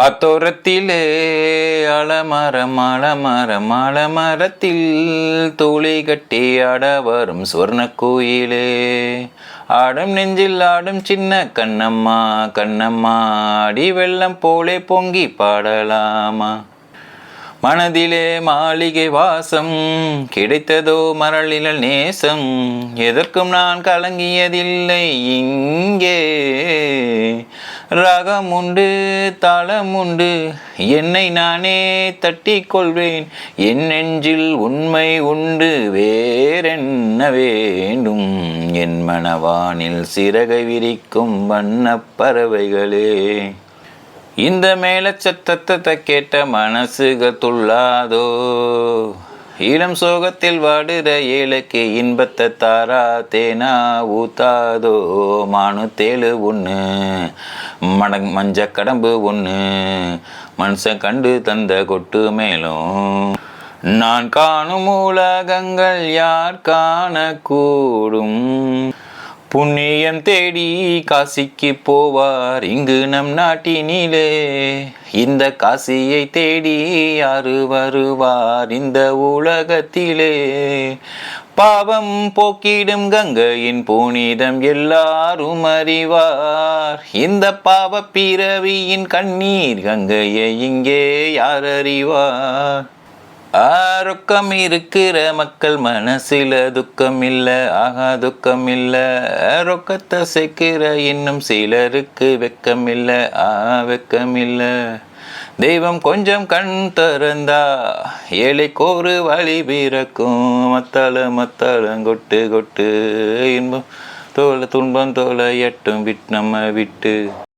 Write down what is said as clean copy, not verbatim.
அத்தோரத்திலே அலமரம் அலமரம் அலமரத்தில் தூளி கட்டி ஆட வரும் சொர்ண கோயிலே. ஆடும் நெஞ்சில் ஆடும் சின்ன கண்ணம்மா கண்ணம்மா, அடி வெள்ளம் போலே பொங்கி பாடலாமா. மனதிலே மாளிகை வாசம், கிடைத்ததோ மரளினல் நேசம், எதற்கும் நான் கலங்கியதில்லை இங்கே. ராகம் உண்டு தாளம் உண்டு, என்னை நானே தட்டி கொள்வேன், என் நெஞ்சில் உண்மை உண்டு, வேறென்ன வேண்டும். என் மனவானில் சிறகை விரிக்கும் வண்ணப் பறவைகளே. இந்த மேல சத்தத்தை கேட்ட மனசுகள் துள்ளாதோ, இளம் சோகத்தில் வாடுற ஏழைக்கு இன்பத்தை தாரா தேனா ஊத்தாதோ. மானு தேளு ஒன்று, மஞ்ச கடம்பு ஒன்று, மனுஷன் கண்டு தந்த கொட்டு மேலும். நான் காணும் உலகங்கள் யார் காணக்கூடும். புண்ணியம் தேடி காசிக்கு போவார் இங்கு நம் நாட்டினிலே. இந்த காசியை தேடி யாரு வருவார் இந்த உலகத்திலே. பாவம் போக்கிடும் கங்கையின் புனிதம் எல்லாரும் அறிவார். இந்த பாவ பிறவியின் கண்ணீர் கங்கையை இங்கே யார் அறிவார். ரொக்கம் இருக்கிற மக்கள் மனசில துக்கம் இல்ல, ஆகா துக்கம் இல்ல. ரொக்கத்தை சேர்க்கிற இன்னும் சிலருக்கு வெக்கம் இல்ல, வெக்கம் இல்ல. தெய்வம் கொஞ்சம் கண் திறந்தா ஏழைக்கோரு வழி பிறக்கும். மத்தளம் கொட்டு கொட்டு, இன்பம் தோல துன்பம் தோல எட்டும் நம்ம விட்டு.